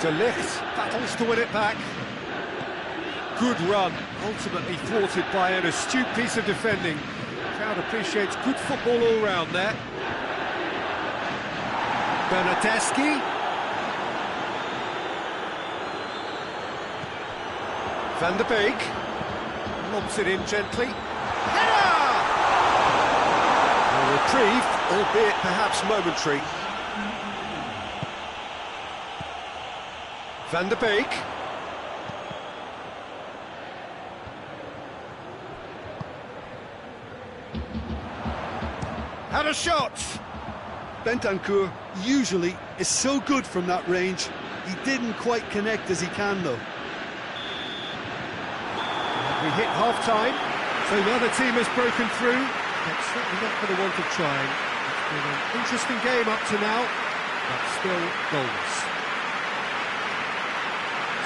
De Ligt battles to win it back. Good run, ultimately thwarted by an astute piece of defending. The crowd appreciates good football all round there. Bernardeschi. Van der Beek. Lobs it in gently. Header! A reprieve, albeit perhaps momentary. Van der Beek. Had a shot! Bentancur usually is so good from that range. He didn't quite connect as he can, though. We hit half-time, so the other team has broken through. It's certainly not for the want of trying. It's been an interesting game up to now, but still goalless.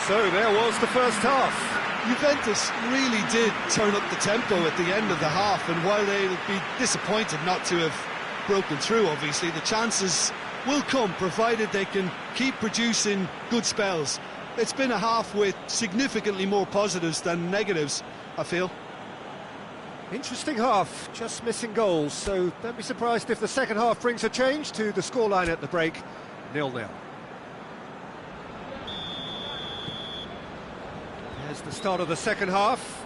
So there was the first half. Juventus really did turn up the tempo at the end of the half, and while they'll be disappointed not to have broken through, obviously, the chances will come, provided they can keep producing good spells. It's been a half with significantly more positives than negatives, I feel. Interesting half, just missing goals, so don't be surprised if the second half brings a change to the scoreline at the break, 0-0. There's the start of the second half.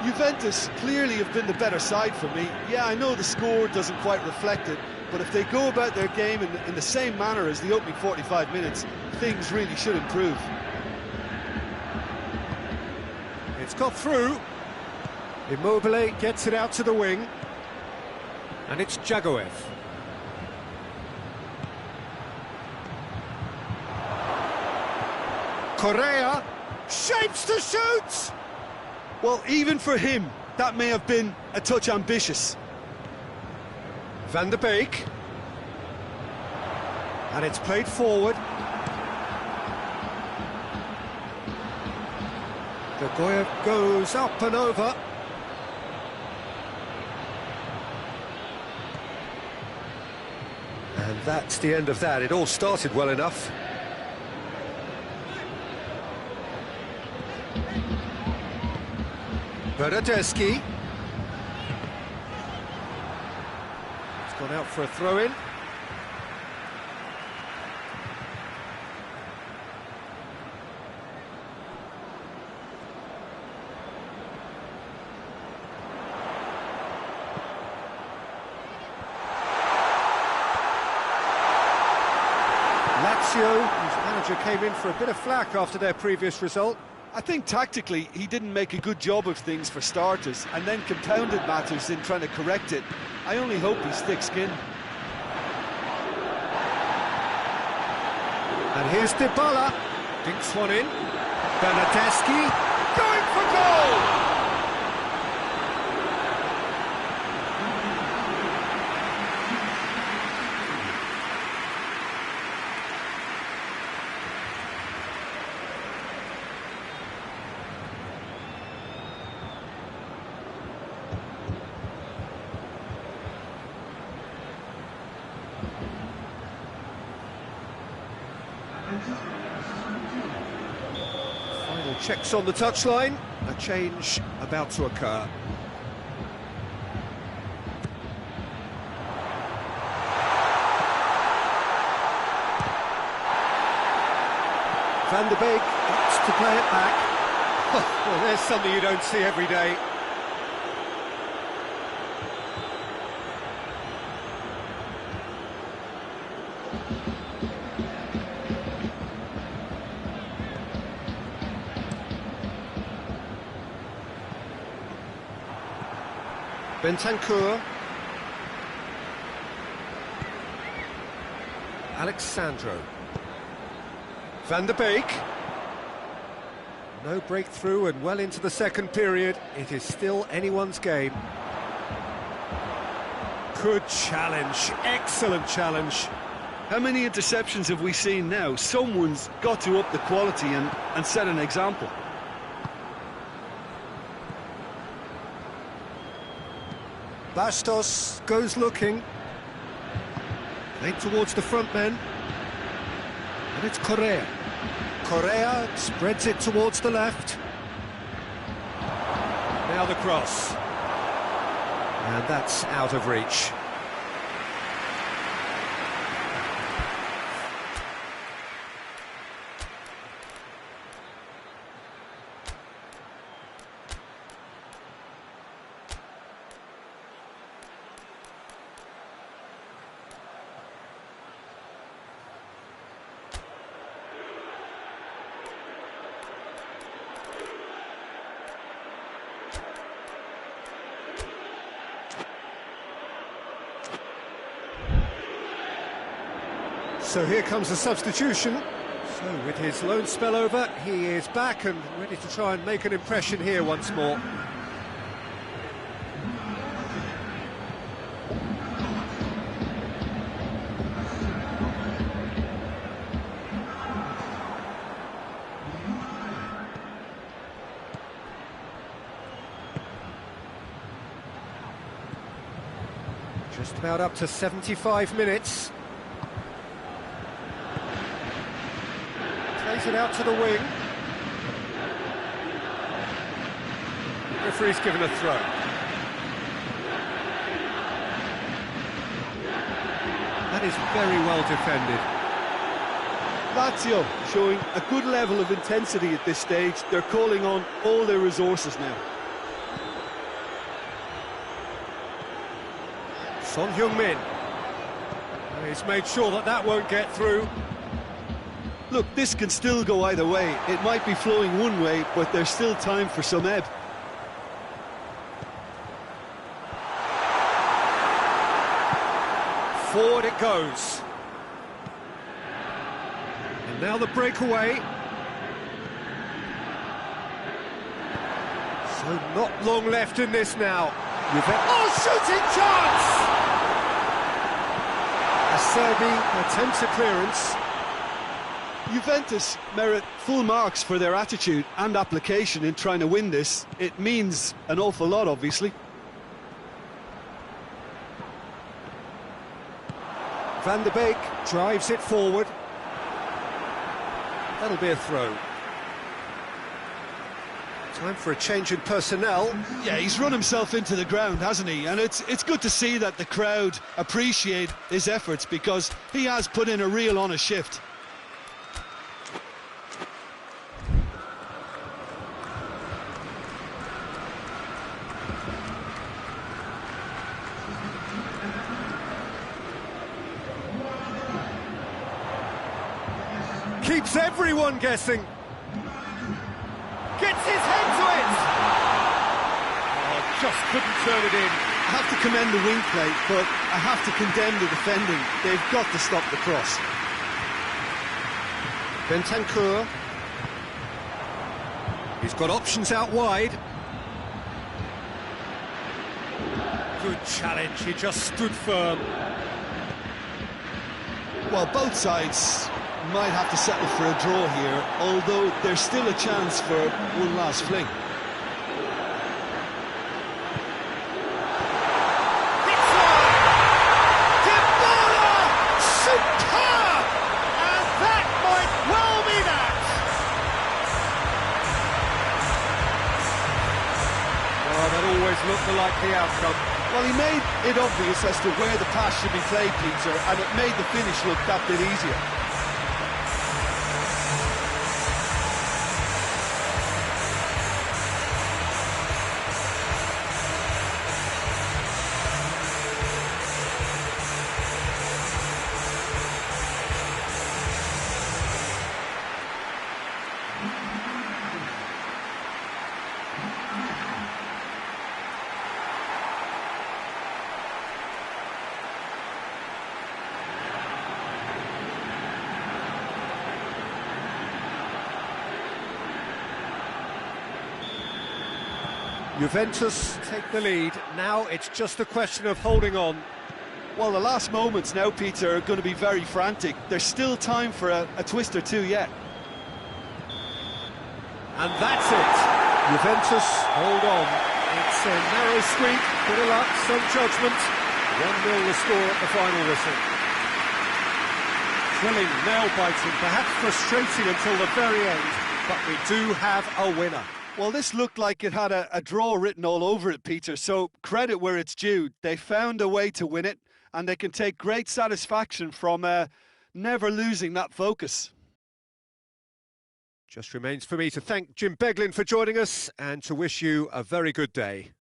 Juventus clearly have been the better side for me. Yeah, I know the score doesn't quite reflect it, but if they go about their game in the same manner as the opening 45 minutes, things really should improve. It's got through. Immobile gets it out to the wing. And it's Jagoev. Correa shapes to shoot! Well, even for him, that may have been a touch ambitious. Van der Beek. And it's played forward. Jagoev goes up and over. And that's the end of that. It all started well enough. Bernardeschi. It's gone out for a throw-in. Lazio, whose manager came in for a bit of flack after their previous result. I think tactically he didn't make a good job of things for starters, and then compounded matters in trying to correct it. I only hope he's thick-skinned. And here's Dybala, dinks one in. Bernardeschi going for goal! Final checks on the touchline, a change about to occur. Van der Beek opts to play it back. Well, there's something you don't see every day. Bentancur. Alexandro. Van der Beek. No breakthrough and well into the second period. It is still anyone's game. Good challenge. Excellent challenge. How many interceptions have we seen now? Someone's got to up the quality and set an example. Bastos goes looking. Played towards the front men. And it's Correa. Correa spreads it towards the left. Now the cross. And that's out of reach. So here comes the substitution. So with his loan spell over, he is back and ready to try and make an impression here once more. Just about up to 75 minutes. Plays it out to the wing. Referee's given a throw. That is very well defended. Lazio showing a good level of intensity at this stage. They're calling on all their resources now. Son Heung-min. He's made sure that that won't get through. Look, this can still go either way. It might be flowing one way, but there's still time for some ebb. Forward it goes. And now the breakaway. So not long left in this now. Oh, shooting chance! Acerbi attempts a clearance. Juventus merit full marks for their attitude and application in trying to win this. It means an awful lot, obviously. Van der Beek drives it forward. That'll be a throw. Time for a change in personnel. Yeah, he's run himself into the ground, hasn't he? And it's good to see that the crowd appreciate his efforts because he has put in a real honest shift. Keeps everyone guessing. Gets his head to it! Oh, just couldn't turn it in. I have to commend the wing play, but I have to condemn the defending. They've got to stop the cross. Bentancur. He's got options out wide. Good challenge, he just stood firm. Well, both sides might have to settle for a draw here, although there's still a chance for one last fling. Superb! And that might well be that! Oh, that always looked the likely outcome. Well, he made it obvious as to where the pass should be played, Peter, and it made the finish look that bit easier. Juventus take the lead. Now it's just a question of holding on. Well, the last moments now, Peter, are going to be very frantic. There's still time for a twist or two yet. And that's it. Juventus hold on. It's a narrow squeak, bit of luck, some judgment. 1-0 the score at the final whistle. Thrilling, nail-biting, perhaps frustrating until the very end, but we do have a winner. Well, this looked like it had a draw written all over it, Peter, so credit where it's due. They found a way to win it, and they can take great satisfaction from never losing that focus. Just remains for me to thank Jim Beglin for joining us and to wish you a very good day.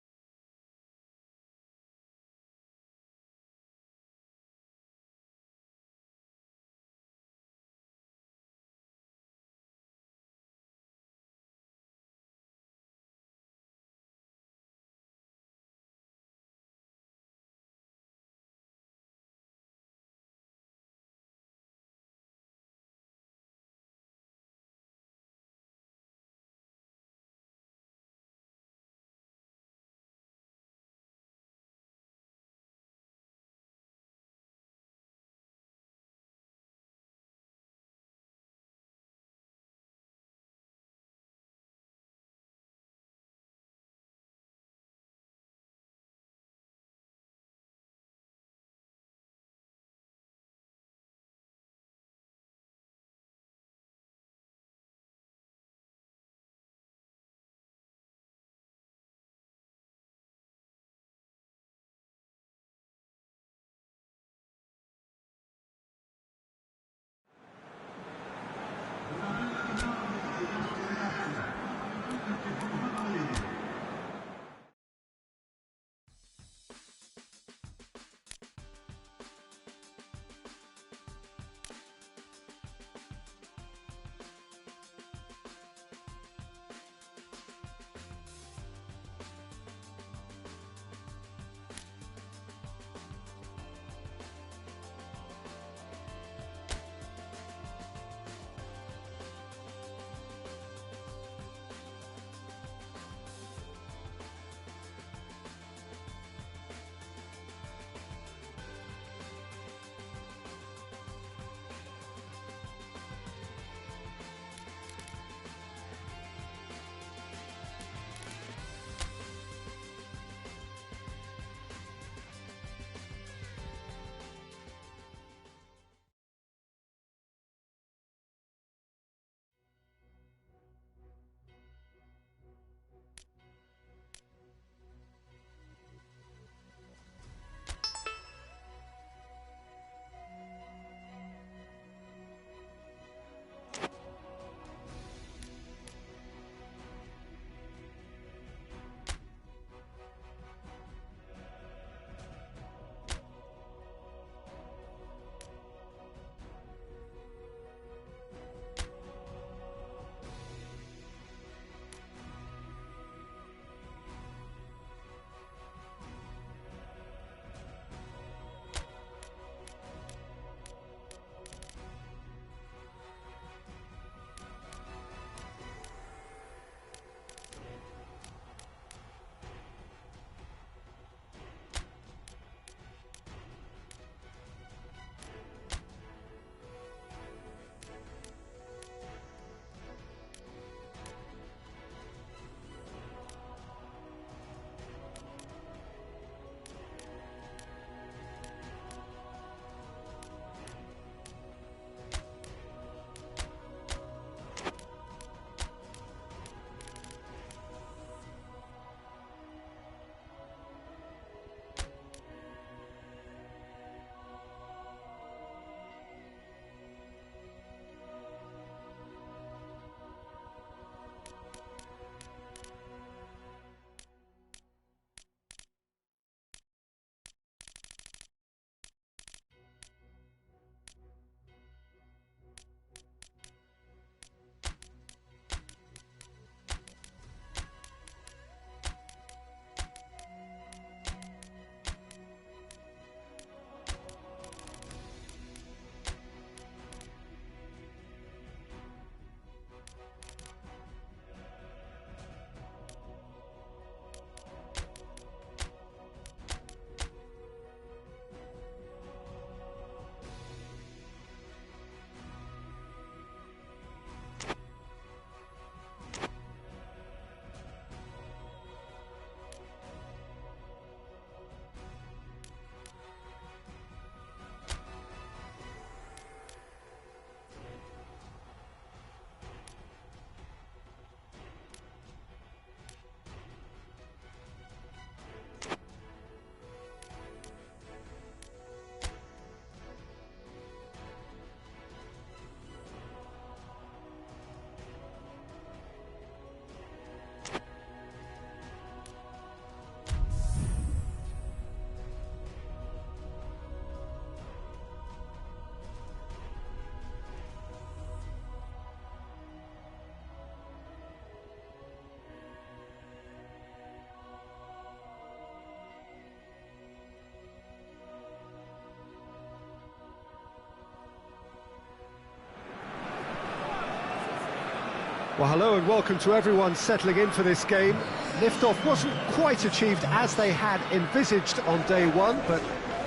Well, hello and welcome to everyone settling in for this game. Liftoff wasn't quite achieved as they had envisaged on day one, but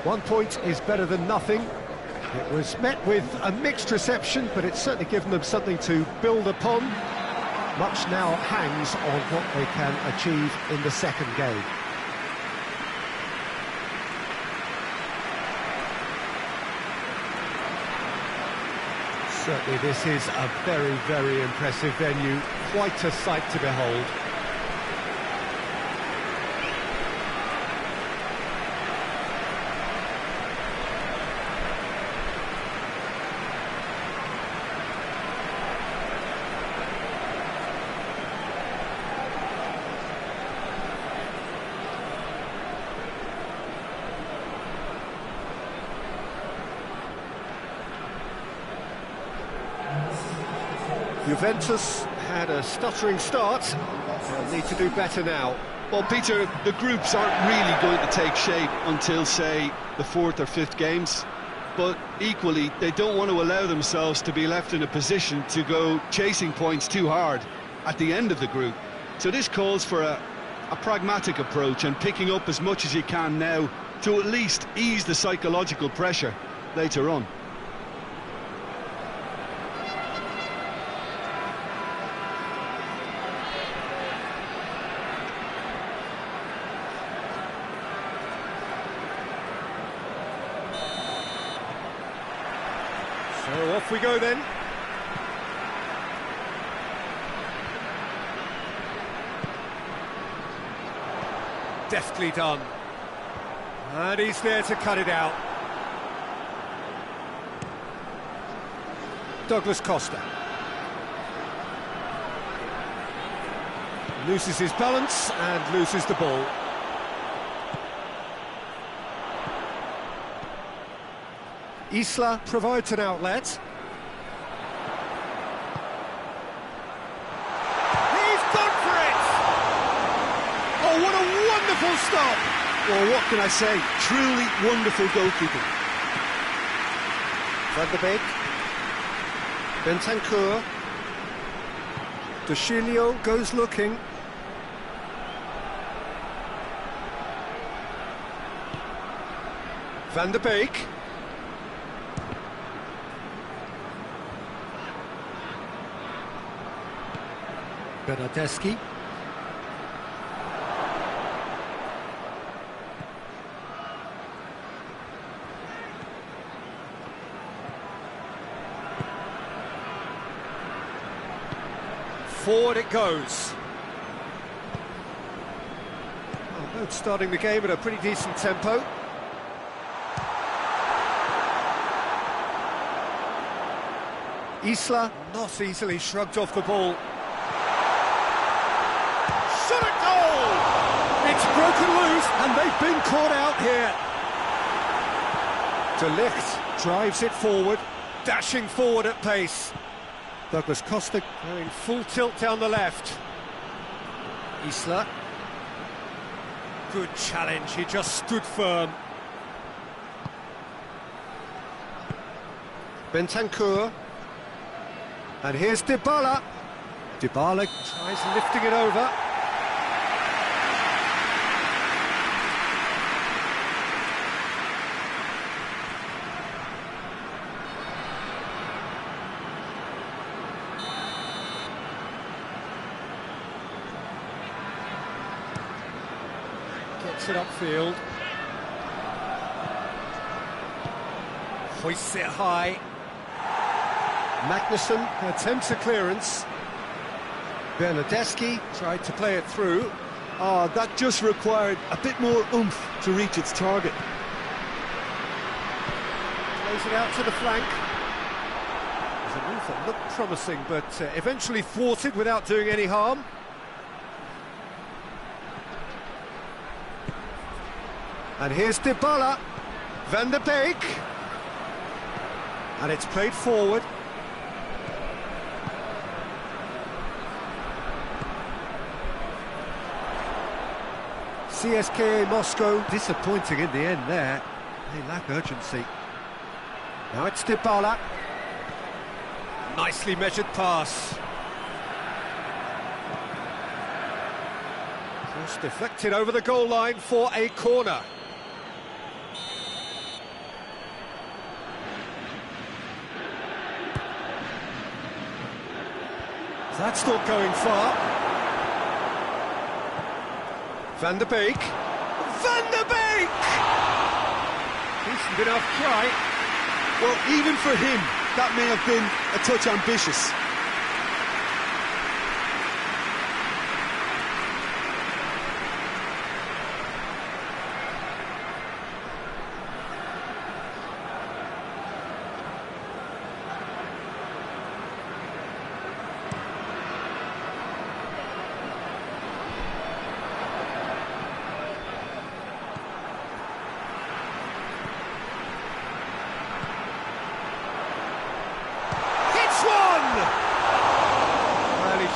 1 point is better than nothing. It was met with a mixed reception, but it's certainly given them something to build upon. Much now hangs on what they can achieve in the second game. Certainly this is a very, very impressive venue, quite a sight to behold. Juventus had a stuttering start. They'll need to do better now. Well, Peter, the groups aren't really going to take shape until, say, the fourth or fifth games. But equally, they don't want to allow themselves to be left in a position to go chasing points too hard at the end of the group. So this calls for a pragmatic approach and picking up as much as you can now to at least ease the psychological pressure later on. So off we go then. Deftly done. And he's there to cut it out. Douglas Costa. Loses his balance and loses the ball. Isla provides an outlet. He's gone for it! Oh, what a wonderful stop! Well, what can I say? Truly wonderful goalkeeping. Van der Beek. Bentancur. De Chilio goes looking. Van der Beek. Bernardeschi. Forward it goes. Oh, both starting the game at a pretty decent tempo. Isla not easily shrugged off the ball. Shot at goal! It's broken loose and they've been caught out here. De Ligt drives it forward, dashing forward at pace. Douglas Costa going full tilt down the left. Isla. Good challenge, he just stood firm. Bentancur. And here's Dybala. Dybala tries lifting it over. Gets it upfield. Hoists it high. Magnussen attempts a clearance. Bernardeschi tried to play it through. That just required a bit more oomph to reach its target. Plays it out to the flank. There's a move that looked promising, but eventually thwarted without doing any harm. And here's Dybala. Van der Beek. And it's played forward. CSKA Moscow disappointing in the end there. They lack urgency. Now it's Dybala. Nicely measured pass. Just deflected over the goal line for a corner. That's not going far. Van der Beek. Van der Beek! Decent enough try. Well, even for him, that may have been a touch ambitious.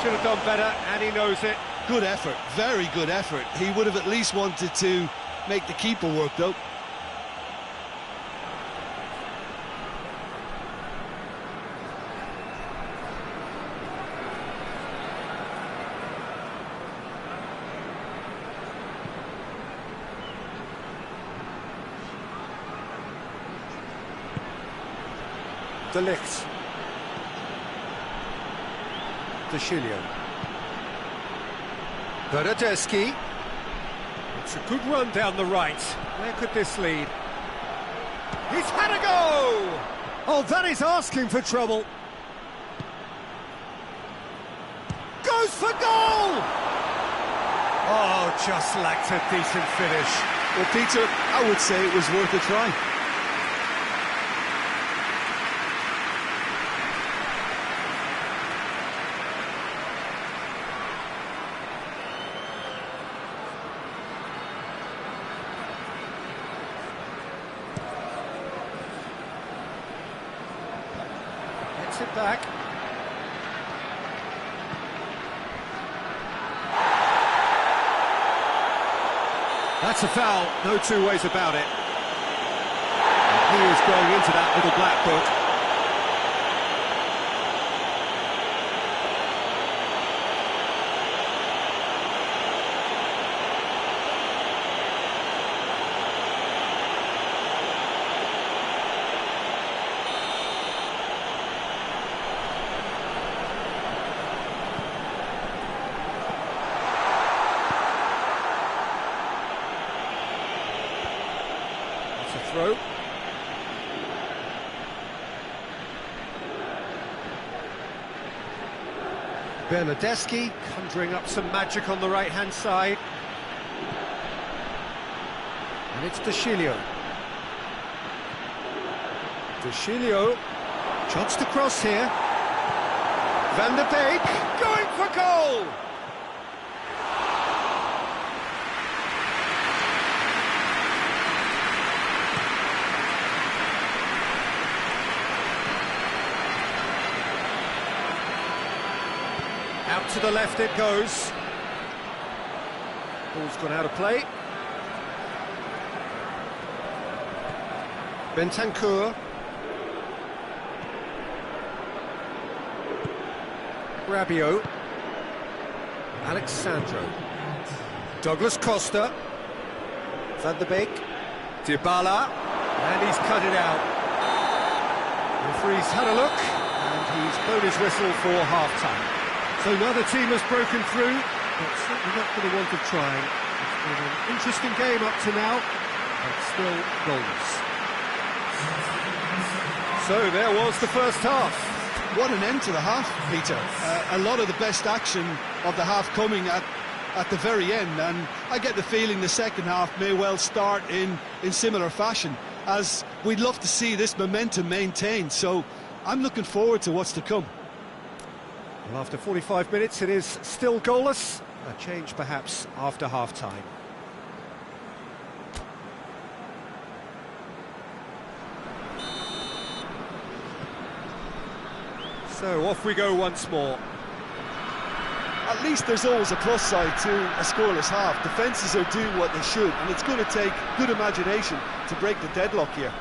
Should have done better, and he knows it. Good effort, very good effort. He would have at least wanted to make the keeper work, though. De Ligt. Chilio. Bernardeschi. It's a good run down the right. Where could this lead? He's had a go! Oh, that is asking for trouble. Goes for goal! Oh, just lacked a decent finish. Well, Peter, I would say it was worth a try. It back. That's a foul, no two ways about it. And he is going into that little black book. Throw. Bernardeschi conjuring up some magic on the right-hand side. And it's De Chilio. De Chilio. Chance to cross here. Van der Beek going for goal! Out to the left it goes. Ball's gone out of play. Bentancur. Rabiot. Alexandro. Douglas Costa. Van der Beek. Dybala. And he's cut it out. The referee's had a look, and he's blown his whistle for half-time. So neither team has broken through, but certainly not for the want of trying. It's been an interesting game up to now, but still goalless. So there was the first half. What an end to the half, Peter. A lot of the best action of the half coming at the very end, and I get the feeling the second half may well start in similar fashion, as we'd love to see this momentum maintained. So I'm looking forward to what's to come. Well, after 45 minutes, it is still goalless. A change, perhaps, after half-time. So, off we go once more. At least there's always a plus side to a scoreless half. Defences are doing what they should, and it's going to take good imagination to break the deadlock here.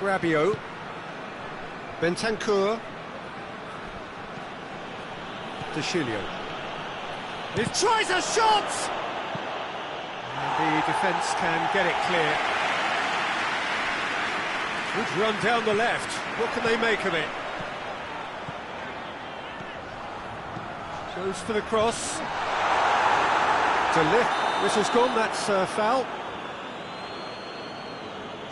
Rabiot. Bentancur. Deschilio. He tries a shot! And the defence can get it clear. Good run down the left. What can they make of it? Goes for the cross. To lift. Whistle's gone, that's foul.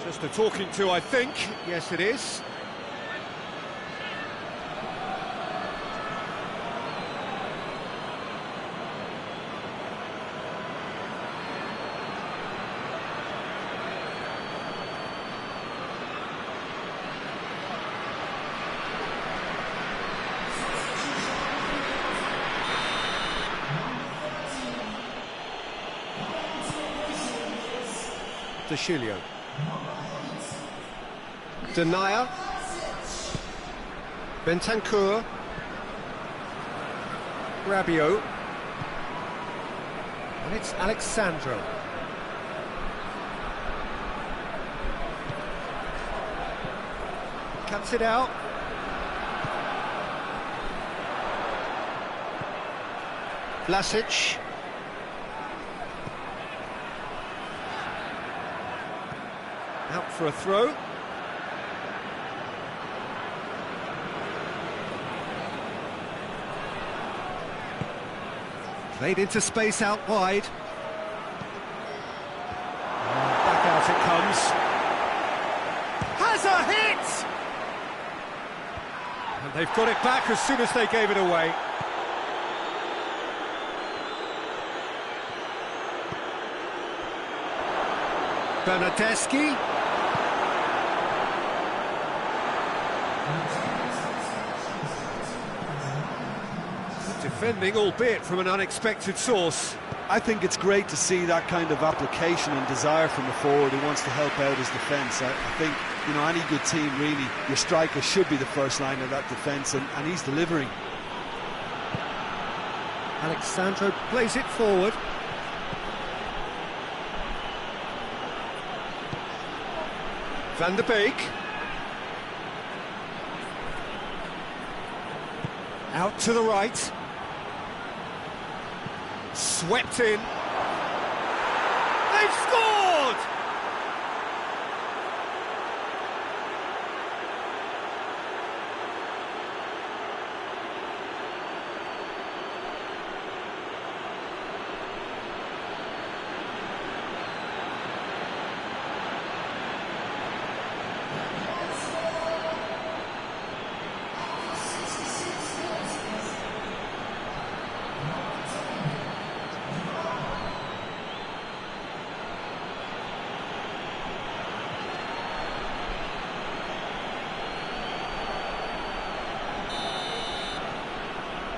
Just a talking to, I think. Yes, it is. Deschilio. Denier. Bentancur. Rabiot. And it's Alexandro. Cuts it out. Vlasic. Out for a throw. Played into space out wide. And back out it comes. Has a hit! And they've got it back as soon as they gave it away. Bernardeschi. Defending, albeit from an unexpected source. I think it's great to see that kind of application and desire from a forward who wants to help out his defence. I think, you know, any good team, really, your striker should be the first line of that defence, and he's delivering. Alexandro plays it forward. Van der Beek. Out to the right. Swept in. They've scored!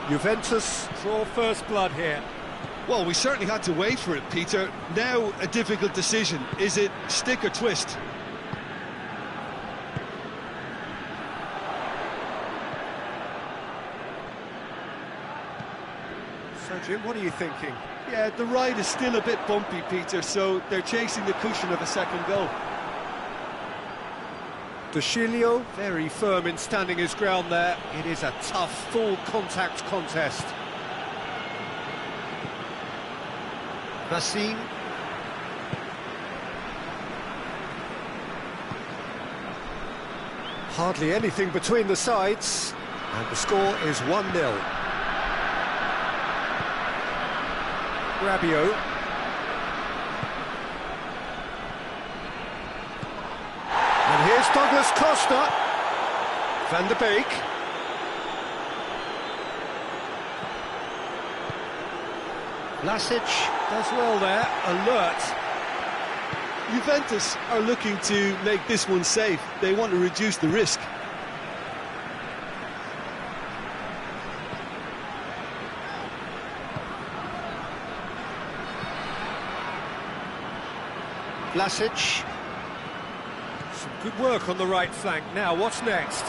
Juventus draw first blood here. Well, we certainly had to wait for it, Peter. Now a difficult decision. Is it stick or twist? So, Jim, what are you thinking? Yeah, the ride is still a bit bumpy, Peter, so they're chasing the cushion of a second goal. Deschilio, very firm in standing his ground there. It is a tough, full-contact contest. Bassine. Hardly anything between the sides, and the score is 1-0. Rabiot. And here's Douglas Costa. Van der Beek. Vlasic does well there, alert. Juventus are looking to make this one safe. They want to reduce the risk. Vlasic. Some good work on the right flank. Now, what's next?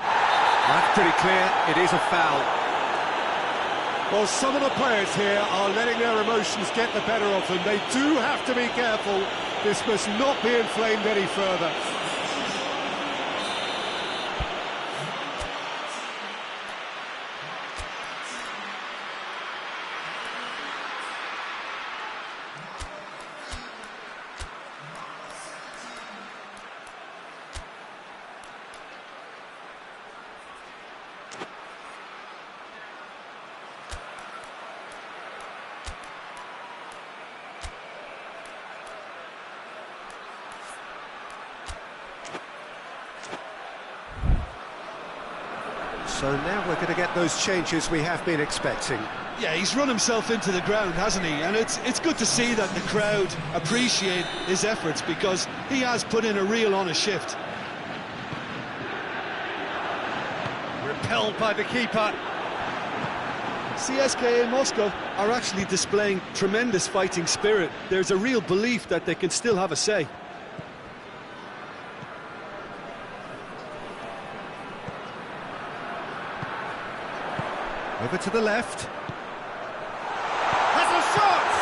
That's pretty clear. It is a foul. Well, some of the players here are letting their emotions get the better of them. They do have to be careful. This must not be inflamed any further. So now we're going to get those changes we have been expecting. Yeah, he's run himself into the ground, hasn't he? And it's good to see that the crowd appreciate his efforts, because he has put in a real honest shift. Repelled by the keeper. CSKA Moscow are actually displaying tremendous fighting spirit. There's a real belief that they can still have a say. Over to the left. Has a shot!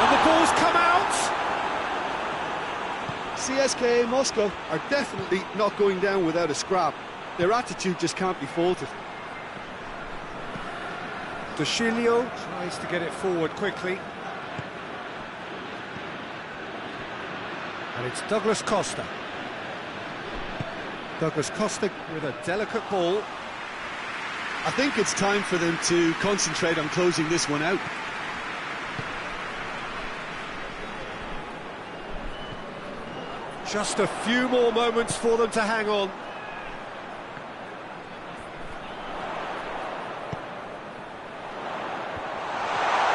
And the ball's come out! CSKA Moscow are definitely not going down without a scrap. Their attitude just can't be faulted. Dushilio tries to get it forward quickly. And it's Douglas Costa. Douglas Costa with a delicate ball. I think it's time for them to concentrate on closing this one out. Just a few more moments for them to hang on.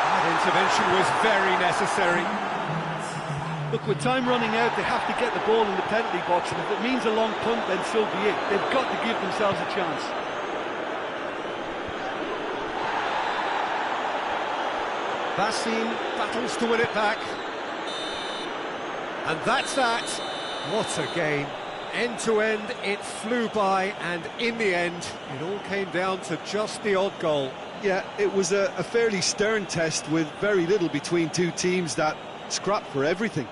That intervention was very necessary. Look, with time running out, they have to get the ball in the penalty box, and if it means a long punt, then so be it. They've got to give themselves a chance. Basim battles to win it back. And that's that. What a game. End to end, it flew by, and in the end, it all came down to just the odd goal. Yeah, it was a fairly stern test with very little between two teams that scrapped for everything.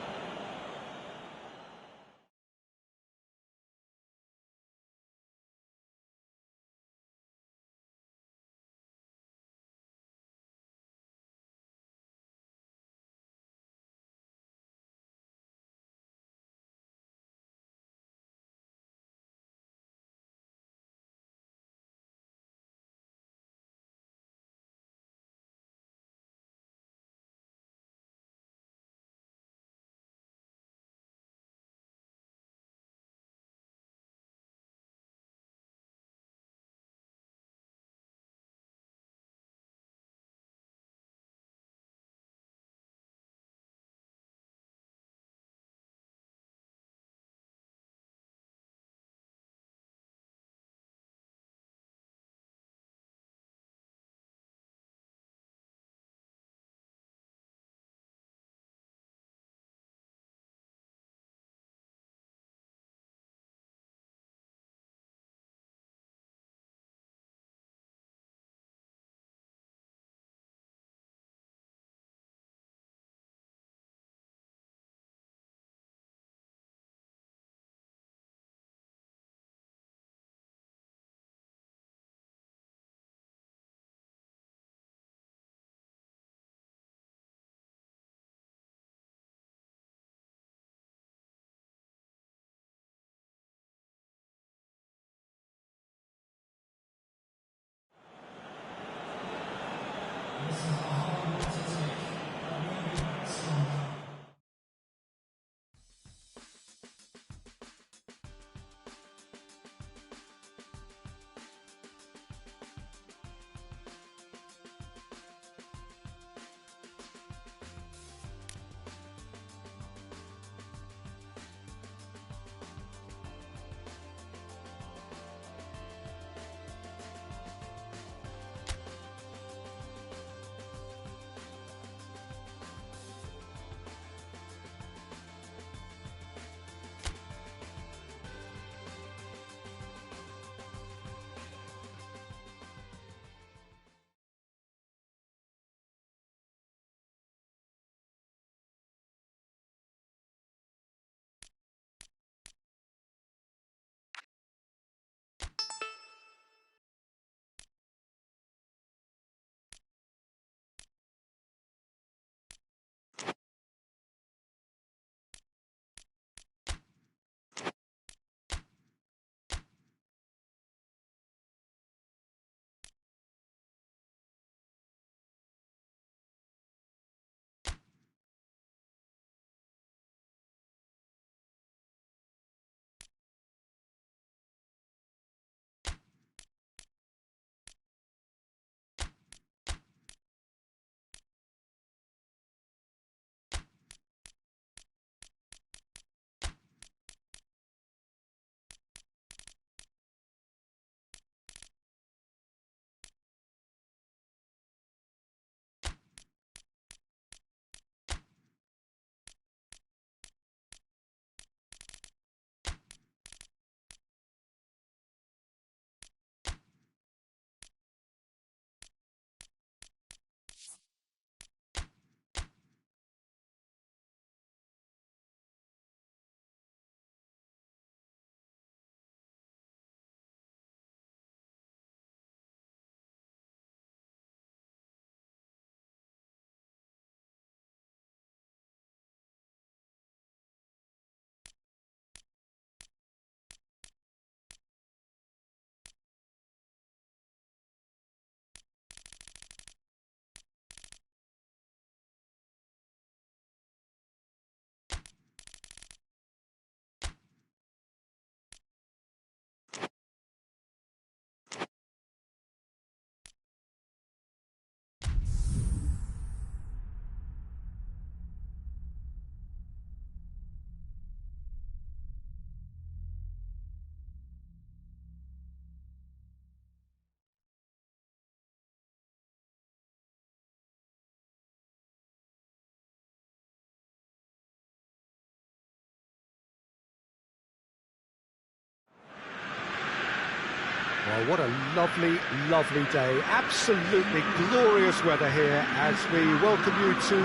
Well, what a lovely, lovely day. Absolutely glorious weather here as we welcome you to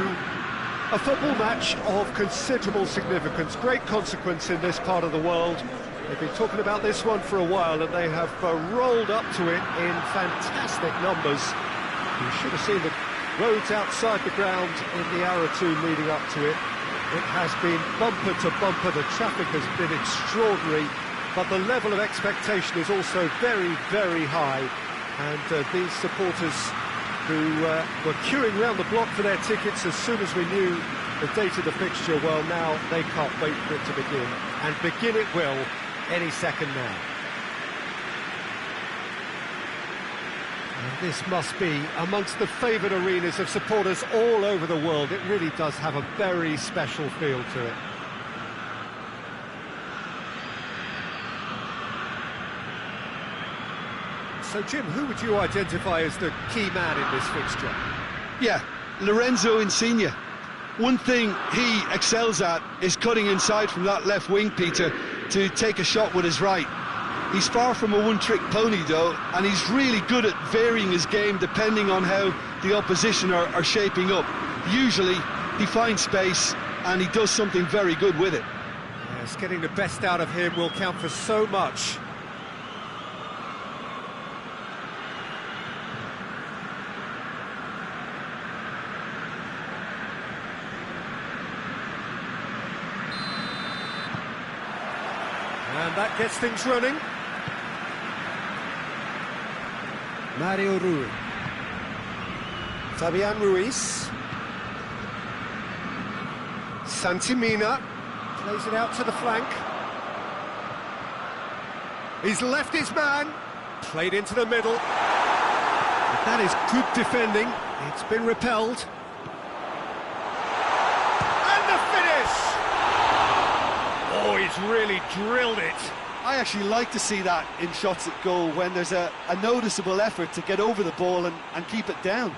a football match of considerable significance, great consequence in this part of the world. They've been talking about this one for a while and they have rolled up to it in fantastic numbers. You should have seen the roads outside the ground in the hour or two leading up to it. It has been bumper to bumper, the traffic has been extraordinary, but the level of expectation is also very, very high. And these supporters who were queuing round the block for their tickets as soon as we knew the date of the fixture, well, now they can't wait for it to begin. And begin it will any second now. And this must be amongst the favoured arenas of supporters all over the world. It really does have a very special feel to it. So, Jim, who would you identify as the key man in this fixture? Yeah, Lorenzo Insigne. One thing he excels at is cutting inside from that left wing, Peter, to take a shot with his right. He's far from a one-trick pony, though, and he's really good at varying his game depending on how the opposition are shaping up. Usually, he finds space, and he does something very good with it. Yes, getting the best out of him will count for so much. And that gets things running. Mario Rui. Fabian Ruiz. Santimina plays it out to the flank. He's left his man. Played into the middle. But that is good defending. It's been repelled. Oh, he's really drilled it. I actually like to see that in shots at goal when there's a noticeable effort to get over the ball and keep it down.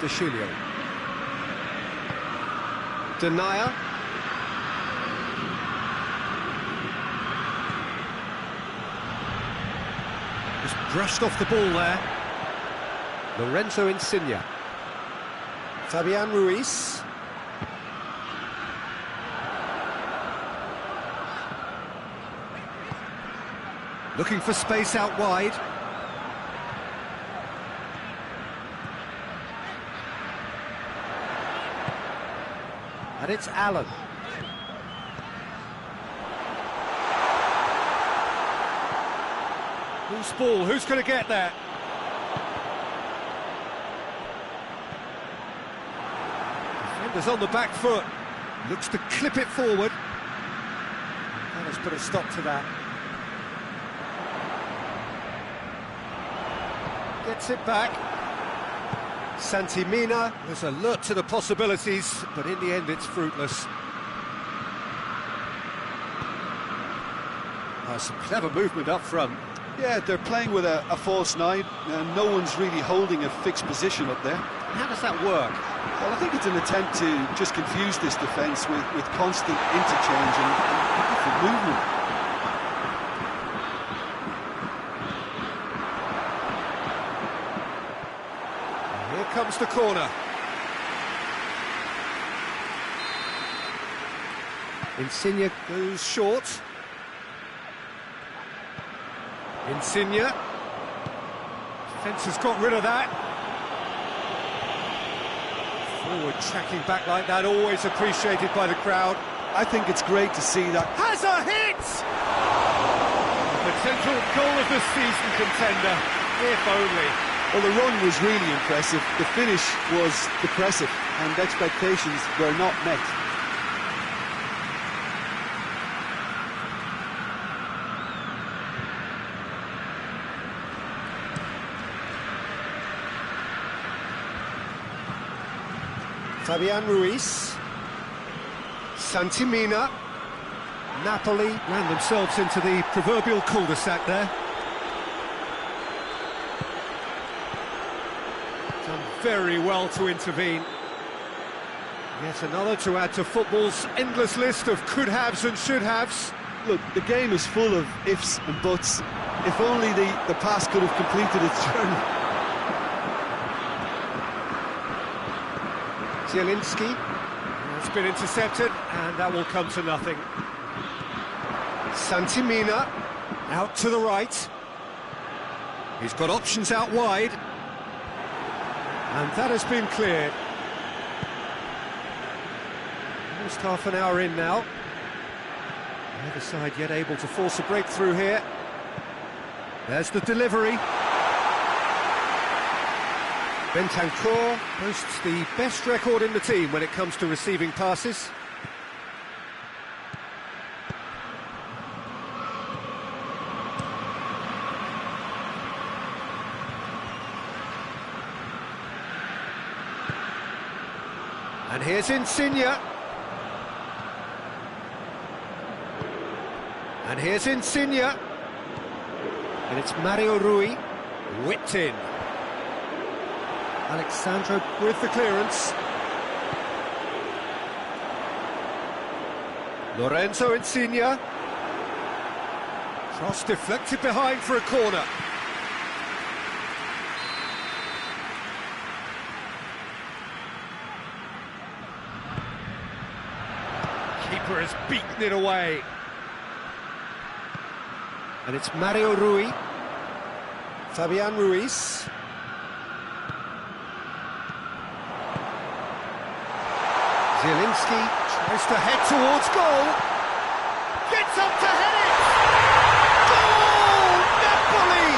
Deschilio. Denier. Just brushed off the ball there. Lorenzo Insigne. Fabian Ruiz. Looking for space out wide. And it's Allen. Who's ball? Who's going to get that? Defender's on the back foot. Looks to clip it forward. And let's put a stop to that. Gets it back. Santimina was alert to the possibilities, but in the end it's fruitless. Some clever movement up front. Yeah, they're playing with a false nine, and no one's really holding a fixed position up there. How does that work? Well, I think it's an attempt to just confuse this defence with constant interchange and different movement. Comes the corner. Insigne goes short. Insigne. Defence has got rid of that. Forward tracking back like that, always appreciated by the crowd. I think it's great to see that. Has a hit! Potential goal of the season contender, if only. Well, the run was really impressive, the finish was depressive, and expectations were not met. Fabian Ruiz. Santimina. Napoli ran themselves into the proverbial cul-de-sac there. Done very well to intervene. Yet another to add to football's endless list of could-haves and should-haves. Look, the game is full of ifs and buts. If only the pass could have completed its journey. Zielinski. It's been intercepted, and that will come to nothing. Santimina, out to the right. He's got options out wide. And that has been cleared. Almost half an hour in now. The other side yet able to force a breakthrough here. There's the delivery. Bentancur boasts the best record in the team when it comes to receiving passes. And here's Insigne. And here's Insigne. And it's Mario Rui, whipped in. Alexandro with the clearance. Lorenzo Insigne. Cross deflected behind for a corner. Keeper has beaten it away. And it's Mario Rui. Fabian Ruiz. Zielinski tries to head towards goal. Gets up to head it! Goal! Napoli!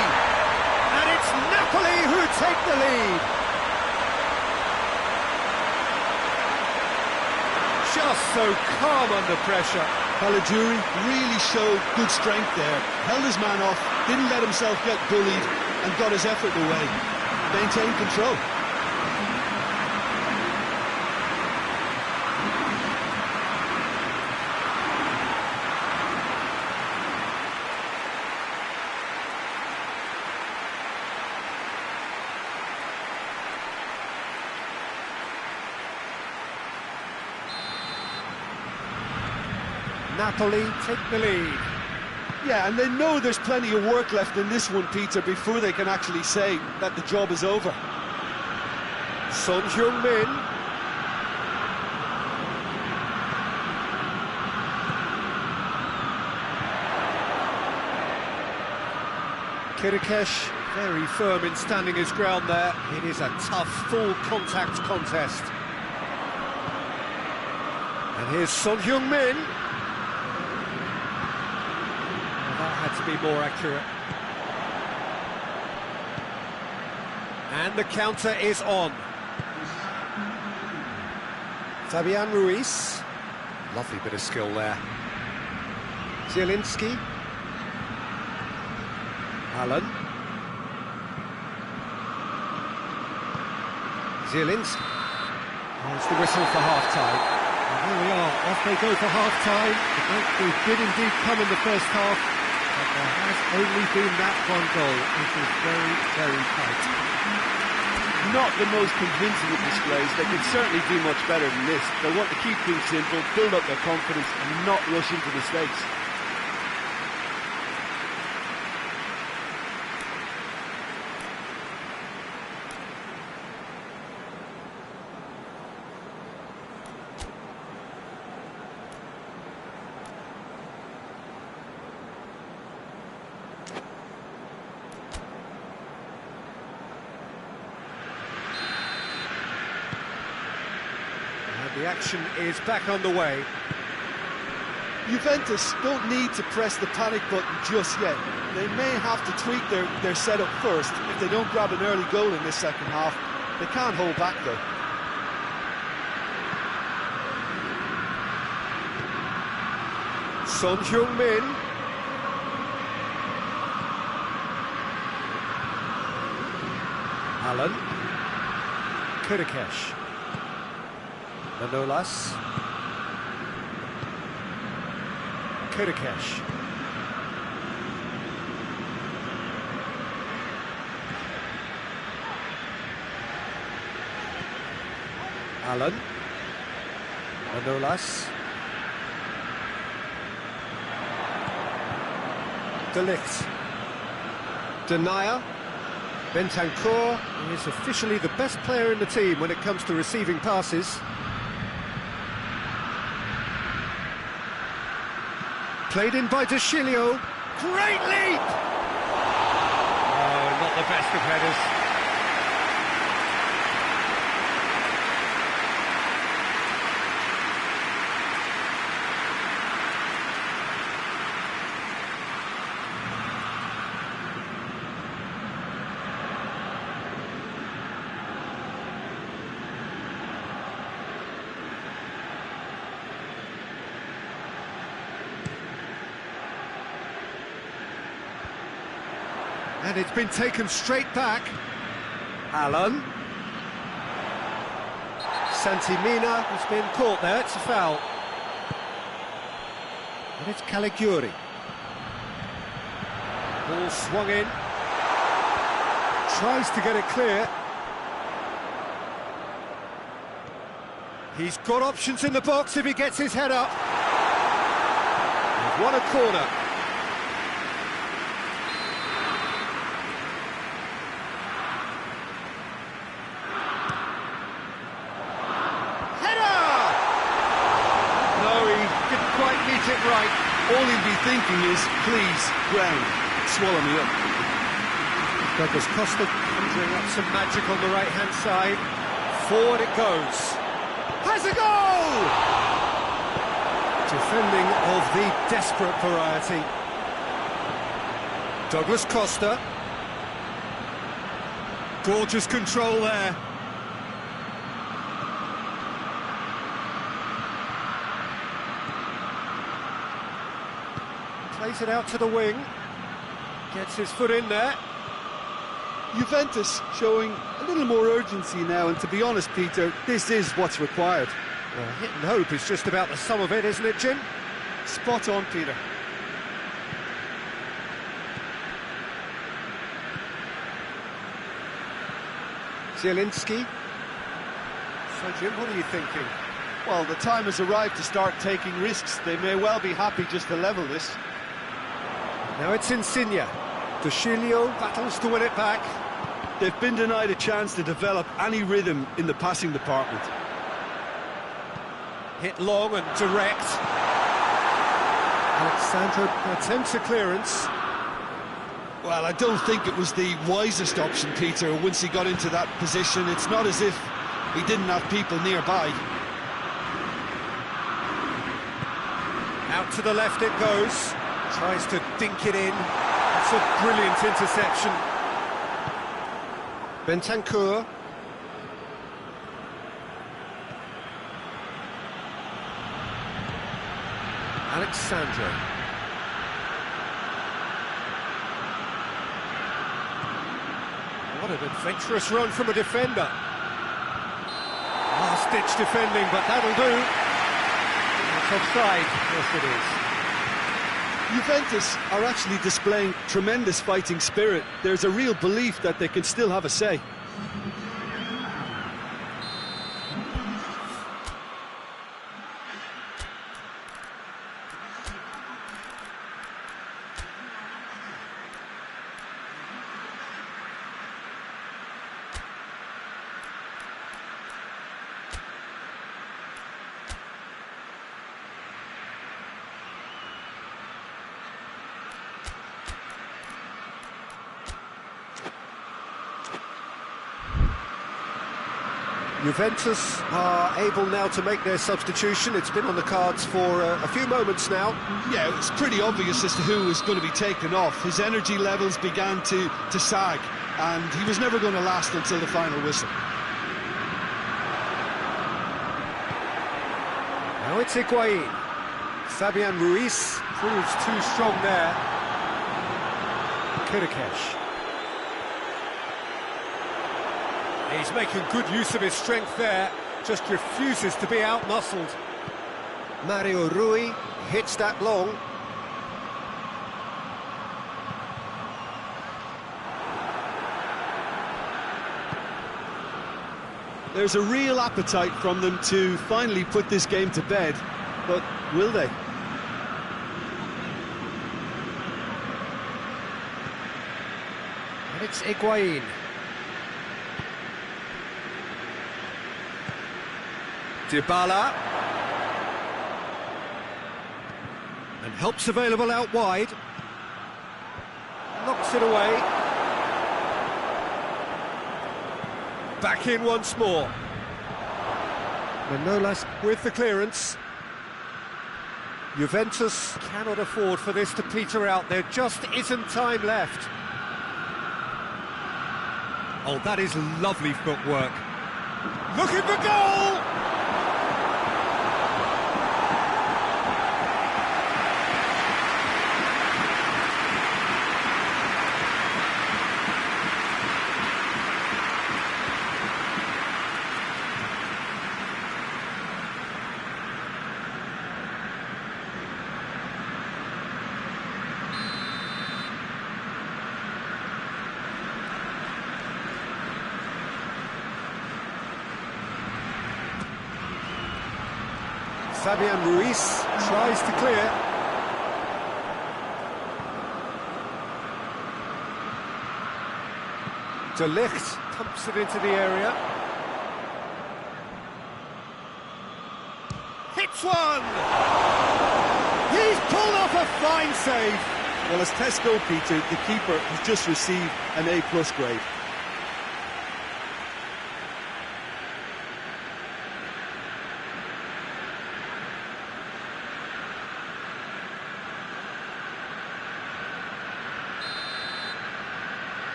And it's Napoli who take the lead. Just so calm under pressure. Caligiuri really showed good strength there. Held his man off, didn't let himself get bullied, and got his effort away. Maintained control. Napoli take the lead. Yeah, and they know there's plenty of work left in this one, Peter, before they can actually say that the job is over. Son Heung-min. Kirikesh, very firm in standing his ground there. It is a tough, full-contact contest. And here's Son Heung-min. That had to be more accurate. And the counter is on. Fabian Ruiz. Lovely bit of skill there. Zielinski. Allen. Zielinski. There's the whistle for half-time. And here we are, off they go for half-time. The breakthrough did indeed come in the first half, but there has only been that one goal. It is very, very tight. Not the most convincing of displays. They can certainly do much better than this. They want to keep things simple, build up their confidence and not rush into mistakes. The action is back underway. Juventus don't need to press the panic button just yet. They may have to tweak their setup first if they don't grab an early goal in this second half. They can't hold back though. Son Heung-min. Allen. Kirikesh. Manolas. Kirikesh. Allen. Manolas. De Ligt. Denier. Bentancur is officially the best player in the team when it comes to receiving passes. Played in by De Chilio. Great leap! Oh, not the best of headers. And it's been taken straight back. Allen. Santimina has been caught there, it's a foul. And it's Caligiuri. Ball swung in. Tries to get it clear. He's got options in the box if he gets his head up. He's won a corner. It right. All he'd be thinking is, please, ground, swallow me up. Douglas Costa conjuring up some magic on the right-hand side. Forward it goes. Has a goal! Defending of the desperate variety. Douglas Costa. Gorgeous control there. Plays it out to the wing, gets his foot in there. Juventus showing a little more urgency now, and to be honest, Peter, this is what's required. Well, hit and hope is just about the sum of it, isn't it, Jim? Spot on, Peter. Zielinski. So, Jim, what are you thinking? Well, the time has arrived to start taking risks. They may well be happy just to level this. Now it's Insigne. De Chilio battles to win it back. They've been denied a chance to develop any rhythm in the passing department. Hit long and direct. Alexandro attempts a clearance. Well, I don't think it was the wisest option, Peter, once he got into that position. It's not as if he didn't have people nearby. Out to the left it goes. Tries to dink it in. That's a brilliant interception. Bentancur. Alexandro. What an adventurous run from a defender. Last-ditch defending, but that'll do. It's offside. Yes, it is. Juventus are actually displaying tremendous fighting spirit. There's a real belief that they can still have a say. Juventus are able now to make their substitution. It's been on the cards for a few moments now. Yeah, it was pretty obvious as to who was going to be taken off. His energy levels began to sag, and he was never going to last until the final whistle. Now it's Higuain. Fabian Ruiz proves too strong there. Kirikesh. He's making good use of his strength there. just refuses to be out-muscled. Mario Rui hits that long. There's a real appetite from them to finally put this game to bed, but will they? And it's Higuain. Dybala. And help's available out wide. Knocks it away. Back in once more. Manolas with the clearance. Juventus cannot afford for this to peter out. There just isn't time left. Oh, that is lovely footwork. Looking for goal! Fabian Ruiz tries to clear. De Ligt pumps it into the area. Hits one! He's pulled off a fine save! Well, as test goalkeeper, the keeper has just received an A+ grade.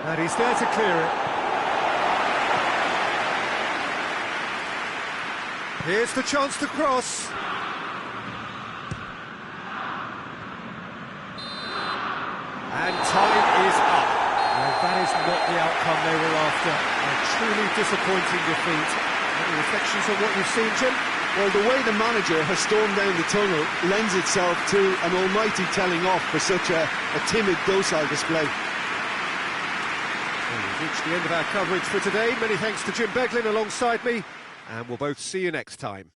And he's there to clear it. Here's the chance to cross. And time is up. Well, that is not the outcome they were after. A truly disappointing defeat. Any reflections on what you've seen, Jim? Well, the way the manager has stormed down the tunnel lends itself to an almighty telling off for such a timid, docile display. Well, we've reached the end of our coverage for today. Many thanks to Jim Beglin alongside me, and we'll both see you next time.